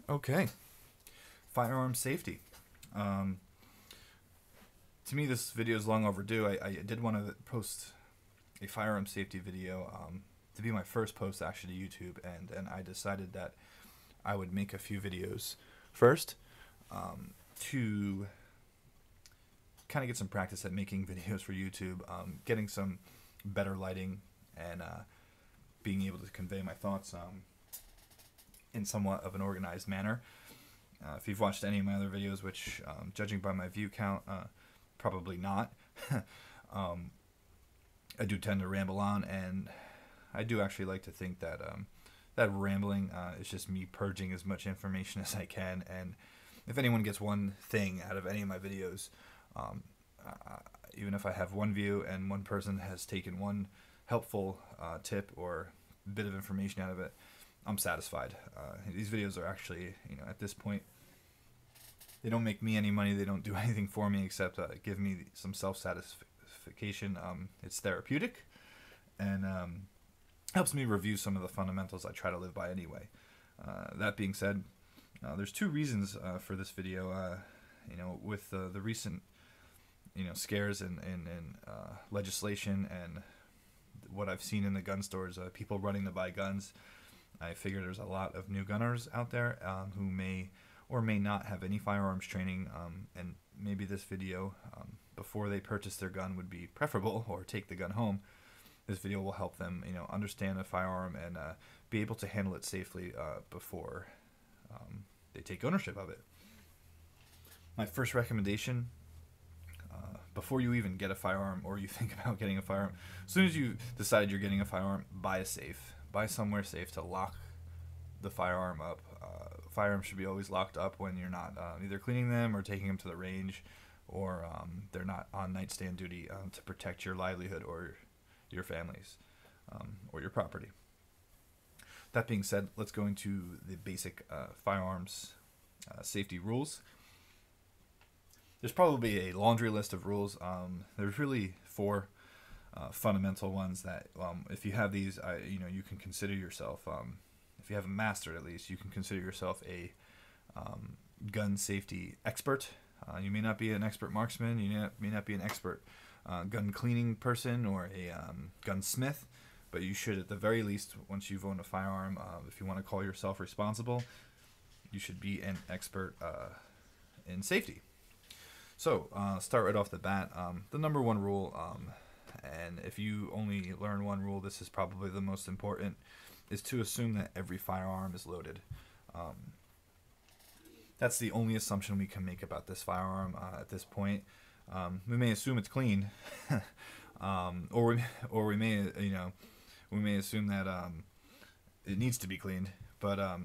Okay, firearms safety. Um, to me, this video is long overdue. I did want to post a firearm safety video to be my first post actually to YouTube, and I decided that I would make a few videos first to kind of get some practice at making videos for YouTube, getting some better lighting, and being able to convey my thoughts in somewhat of an organized manner. If you've watched any of my other videos, which judging by my view count, probably not, I do tend to ramble on, and I do actually like to think that that rambling is just me purging as much information as I can. And if anyone gets one thing out of any of my videos, even if I have one view and one person has taken one helpful tip or bit of information out of it, I'm satisfied. These videos are actually, at this point, they don't make me any money. They don't do anything for me except give me some self-satisfaction. It's therapeutic, and helps me review some of the fundamentals I try to live by anyway. That being said, there's two reasons for this video. With the recent scares and legislation and what I've seen in the gun stores, people running to buy guns, I figure there's a lot of new gunners out there who may or may not have any firearms training, and maybe this video, before they purchase their gun, would be preferable, or take the gun home. This video will help them, understand a firearm and be able to handle it safely before they take ownership of it. My first recommendation, before you even get a firearm or you think about getting a firearm, as soon as you decide you're getting a firearm, buy a safe. Buy somewhere safe to lock the firearm up. Firearms should be always locked up when you're not either cleaning them or taking them to the range, or they're not on nightstand duty to protect your livelihood or your families or your property. That being said, let's go into the basic firearms safety rules. There's probably a laundry list of rules. There's really four fundamental ones that if you have these, you can consider yourself, if you haven't mastered at least, you can consider yourself a gun safety expert. You may not be an expert marksman, you may not be an expert gun cleaning person or a gunsmith, but you should, at the very least, once you've owned a firearm, if you want to call yourself responsible, you should be an expert in safety. So start right off the bat. The number one rule, and if you only learn one rule, this is probably the most important, is to assume that every firearm is loaded. That's the only assumption we can make about this firearm at this point. We may assume it's clean, or we may assume that it needs to be cleaned. But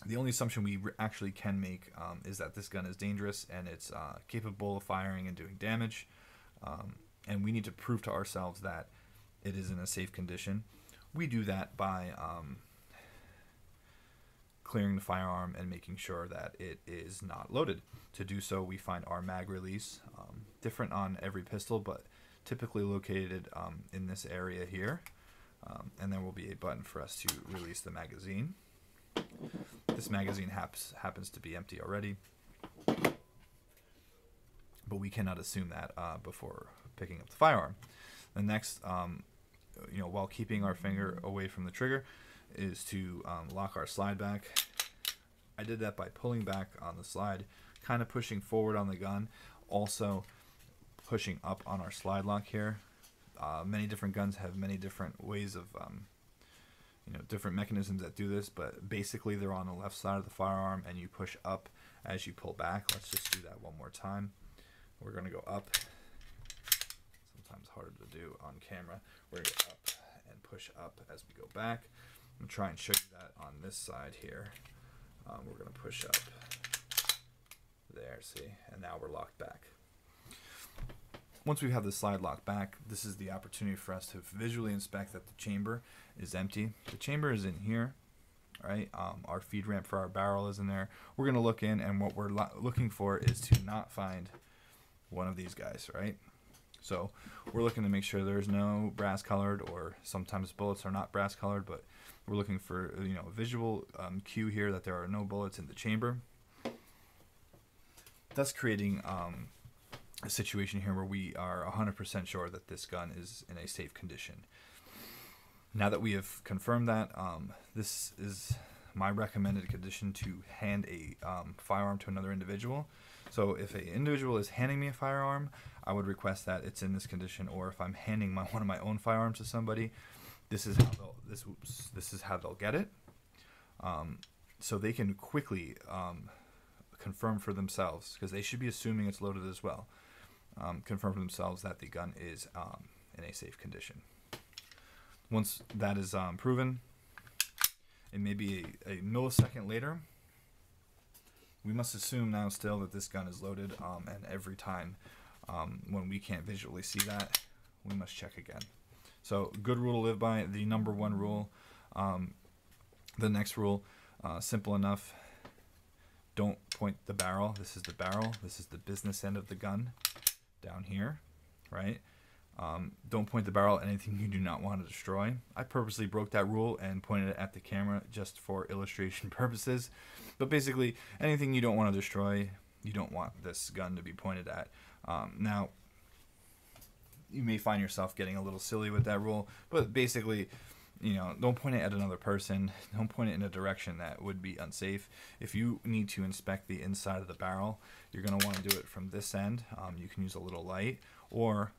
the only assumption we actually can make is that this gun is dangerous and it's capable of firing and doing damage. And we need to prove to ourselves that it is in a safe condition. We do that by clearing the firearm and making sure that it is not loaded. To do so, we find our mag release, different on every pistol, but typically located in this area here. And there will be a button for us to release the magazine. This magazine happens to be empty already, but we cannot assume that before picking up the firearm. The next, while keeping our finger away from the trigger, is to lock our slide back. I did that by pulling back on the slide, kind of pushing forward on the gun, also pushing up on our slide lock here. Many different guns have many different ways of, different mechanisms that do this, but basically they're on the left side of the firearm and you push up as you pull back. Let's just do that one more time. We're going to go up. Sometimes harder to do on camera. We're going to go up and push up as we go back. I'm going to try and show you that on this side here. We're going to push up there, see, and now we're locked back. Once we have the slide locked back, this is the opportunity for us to visually inspect that the chamber is empty. The chamber is in here, right? Our feed ramp for our barrel is in there. We're going to look in, and what we're looking for is to not find one of these guys, right? So we're looking to make sure there's no brass colored, or sometimes bullets are not brass colored, but We're looking for, you know, a visual cue here that there are no bullets in the chamber, thus creating a situation here where we are 100% sure that this gun is in a safe condition. Now that we have confirmed that, this is my recommended condition to hand a firearm to another individual. So if an individual is handing me a firearm, I would request that it's in this condition. Or if I'm handing one of my own firearms to somebody, this is how they'll get it. So they can quickly confirm for themselves, because they should be assuming it's loaded as well. Confirm for themselves that the gun is in a safe condition. Once that is proven, it may be a millisecond later, we must assume now still that this gun is loaded, and every time when we can't visually see that, we must check again. So good rule to live by. The number one rule. The next rule, simple enough. Don't point the barrel. This is the barrel. This is the business end of the gun down here, right? Don't point the barrel at anything you do not want to destroy. I purposely broke that rule and pointed it at the camera just for illustration purposes. But basically, anything you don't want to destroy, you don't want this gun to be pointed at. Now, you may find yourself getting a little silly with that rule, but basically, you know, don't point it at another person. Don't point it in a direction that would be unsafe. If you need to inspect the inside of the barrel, you're going to want to do it from this end. You can use a little light or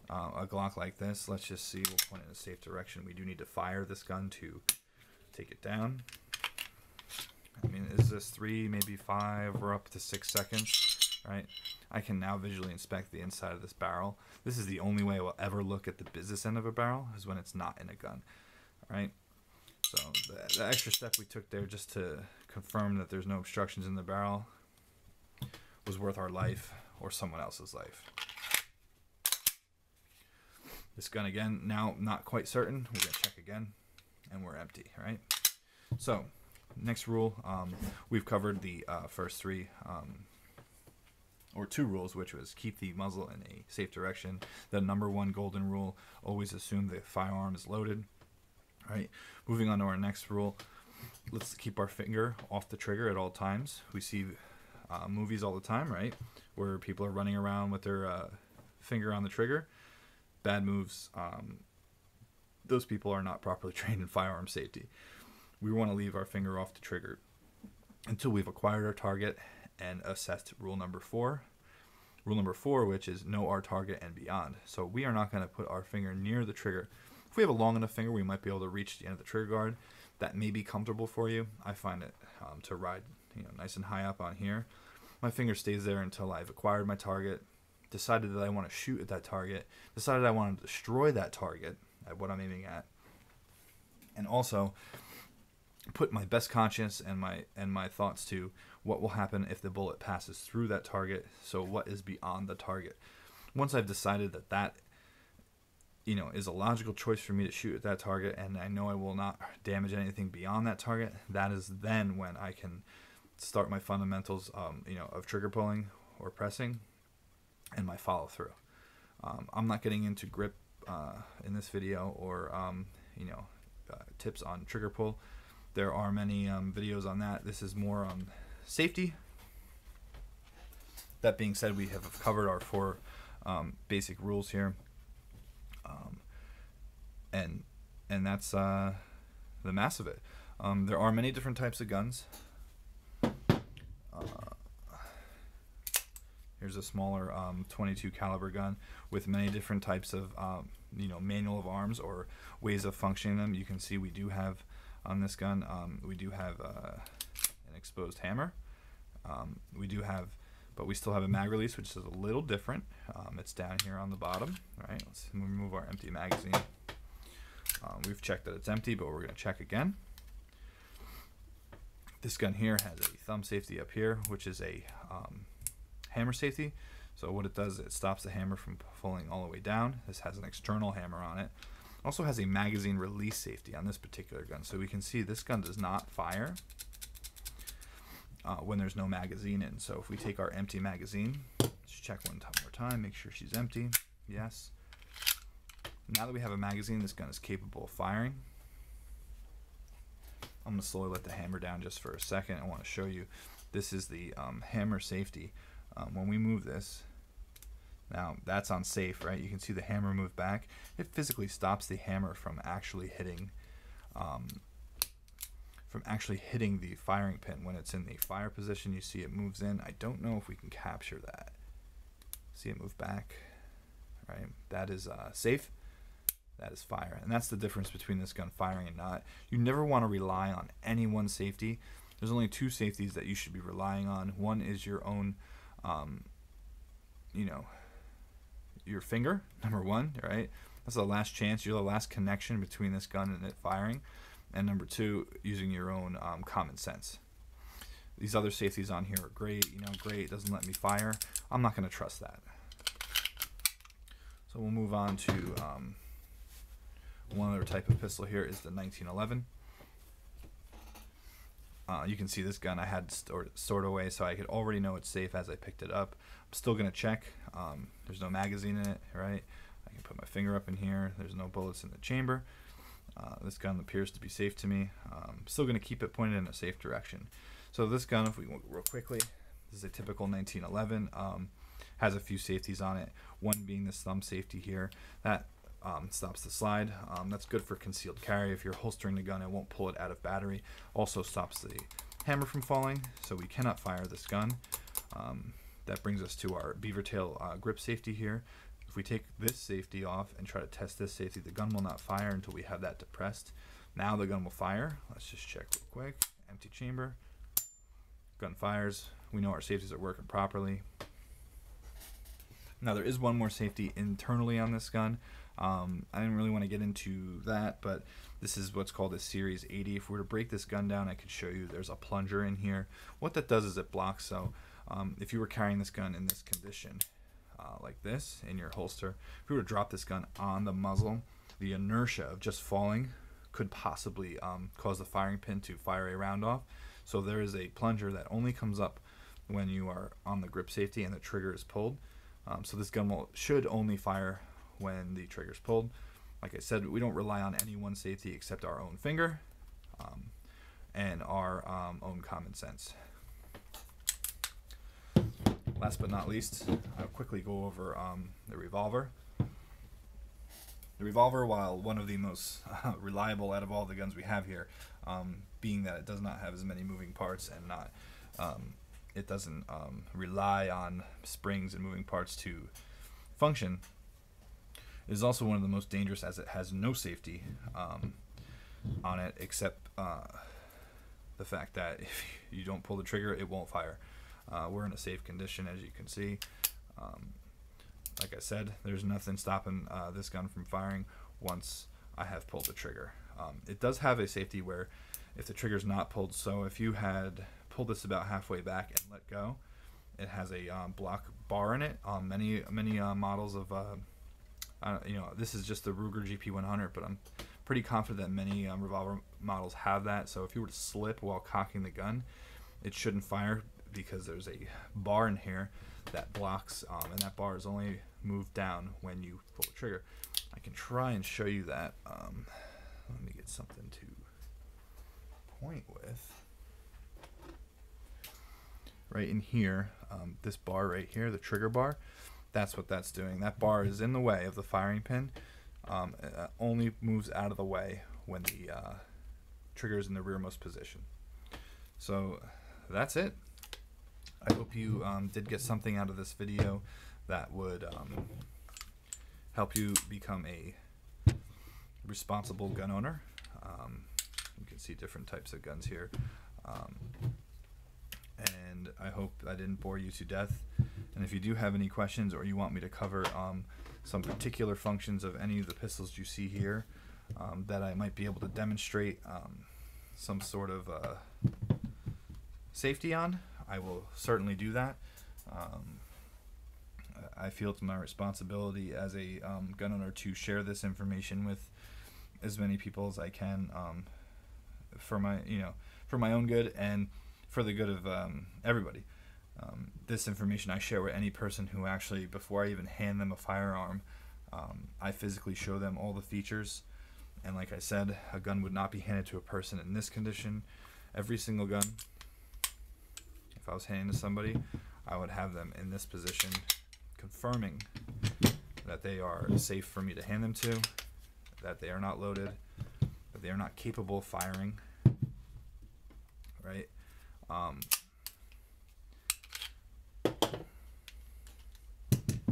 a Glock like this. Let's just see. We'll point it in a safe direction. We do need to fire this gun to take it down. I mean, is this 3, maybe 5, or up to 6 seconds, right? I can now visually inspect the inside of this barrel. This is the only way I will ever look at the business end of a barrel, is when it's not in a gun, right? So the extra step we took there just to confirm that there's no obstructions in the barrel was worth our life or someone else's life. This gun again, now not quite certain. We're going to check again, and we're empty, right? So, next rule, we've covered the first 3, or 2 rules, which was keep the muzzle in a safe direction. The number 1 golden rule, always assume the firearm is loaded, right? Moving on to our next rule, let's keep our finger off the trigger at all times. We see movies all the time, right, where people are running around with their finger on the trigger. Bad moves. Those people are not properly trained in firearm safety. We want to leave our finger off the trigger until we've acquired our target and assessed rule number 4. Rule number 4, which is know our target and beyond. So we are not going to put our finger near the trigger. If we have a long enough finger, we might be able to reach the end of the trigger guard. That may be comfortable for you. I find it to ride, you know, nice and high up on here. My finger stays there until I've acquired my target, decided that I want to shoot at that target, decided I want to destroy that target at what I'm aiming at, and also put my best conscience and my thoughts to what will happen if the bullet passes through that target. So what is beyond the target? Once I've decided that that, you know, is a logical choice for me to shoot at that target, and I know I will not damage anything beyond that target, that is then when I can start my fundamentals, you know, of trigger pulling or pressing, and my follow through. I'm not getting into grip in this video or you know, tips on trigger pull. There are many videos on that. This is more on safety. That being said, we have covered our 4 basic rules here, and that's the mass of it. There are many different types of guns. Here's a smaller 22 caliber gun with many different types of you know, manual of arms or ways of functioning them. You can see we do have on this gun, we do have an exposed hammer. We do have, but we still have a mag release, which is a little different. It's down here on the bottom. All right, let's remove our empty magazine. We've checked that it's empty, but we're going to check again. This gun here has a thumb safety up here, which is a hammer safety. So what it does, it stops the hammer from falling all the way down. This has an external hammer on it. Also has a magazine release safety on this particular gun. So we can see this gun does not fire when there's no magazine in. So if we take our empty magazine, let's check one more time, make sure she's empty. Yes. Now that we have a magazine, this gun is capable of firing. I'm going to slowly let the hammer down just for a second. I want to show you. This is the hammer safety. When we move this, now that's on safe, right? You can see the hammer move back. It physically stops the hammer from actually hitting the firing pin. When it's in the fire position, you see it moves in. I don't know if we can capture that. See it move back, right? That is safe. That is fire, and that's the difference between this gun firing and not. You never want to rely on any one safety. There's only two safeties that you should be relying on. One is your own, your finger, number one, right? That's the last chance. You're the last connection between this gun and it firing. And number two, using your own common sense. These other safeties on here are great. Great, it doesn't let me fire. I'm not going to trust that. So we'll move on to one other type of pistol. Here is the 1911. You can see this gun I had stored away, so I could already know it's safe as I picked it up. I'm still going to check. There's no magazine in it, right? I can put my finger up in here. There's no bullets in the chamber. This gun appears to be safe to me. I'm still going to keep it pointed in a safe direction. So this gun, if we look real quickly, this is a typical 1911. Has a few safeties on it. One being this thumb safety here. That stops the slide. That's good for concealed carry. If you're holstering the gun, it won't pull it out of battery. Also stops the hammer from falling, so we cannot fire this gun. That brings us to our beaver tail grip safety here. If we take this safety off and try to test this safety, the gun will not fire until we have that depressed. Now the gun will fire. Let's just check real quick. Empty chamber. Gun fires. We know our safeties are working properly. Now there is one more safety internally on this gun. I didn't really want to get into that, but this is what's called a Series 80. If we were to break this gun down, I could show you there's a plunger in here. What that does is it blocks. So if you were carrying this gun in this condition, like this, in your holster, if you were to drop this gun on the muzzle, the inertia of just falling could possibly cause the firing pin to fire a round off. So there is a plunger that only comes up when you are on the grip safety and the trigger is pulled. So this gun should only fire when the trigger's pulled. Like I said, we don't rely on any one safety except our own finger and our own common sense. Last but not least, I'll quickly go over the revolver. The revolver, while one of the most reliable out of all the guns we have here, being that it does not have as many moving parts and it doesn't rely on springs and moving parts to function, is also one of the most dangerous, as it has no safety on it except the fact that if you don't pull the trigger, it won't fire. We're in a safe condition, as you can see. Like I said, there's nothing stopping this gun from firing once I have pulled the trigger. It does have a safety where if the trigger's not pulled, so if you had pulled this about halfway back and let go, it has a block bar in it. Many models of this is just the Ruger GP100, but I'm pretty confident that many revolver models have that. So if you were to slip while cocking the gun, it shouldn't fire because there's a bar in here that blocks, and that bar is only moved down when you pull the trigger. I can try and show you that. Let me get something to point with. Right in here, this bar right here, the trigger bar, that's what that's doing. That bar is in the way of the firing pin. It only moves out of the way when the trigger is in the rearmost position. So that's it. I hope you did get something out of this video that would help you become a responsible gun owner. You can see different types of guns here. And I hope I didn't bore you to death. And if you do have any questions, or you want me to cover some particular functions of any of the pistols you see here that I might be able to demonstrate some sort of safety on, I will certainly do that. I feel it's my responsibility as a gun owner to share this information with as many people as I can, for my own good and for the good of everybody. This information I share with any person who actually, before I even hand them a firearm, I physically show them all the features And like I said, a gun would not be handed to a person in this condition. Every single gun, if I was handing to somebody, I would have them in this position, confirming that they are safe for me to hand them to, that they are not loaded, that they are not capable of firing, right?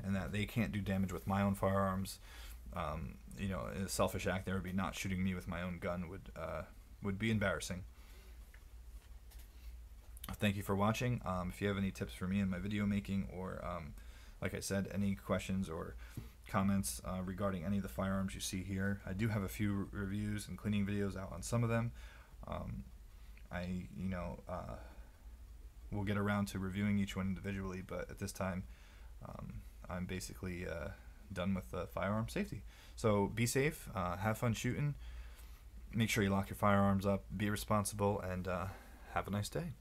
And that they can't do damage with my own firearms. You know, in a selfish act, there would be not shooting me with my own gun would be embarrassing. Thank you for watching. If you have any tips for me in my video making, or like I said, any questions or comments regarding any of the firearms you see here, I do have a few reviews and cleaning videos out on some of them. We'll get around to reviewing each one individually, but at this time, I'm basically done with firearm safety. So be safe, have fun shooting, make sure you lock your firearms up, be responsible, and have a nice day.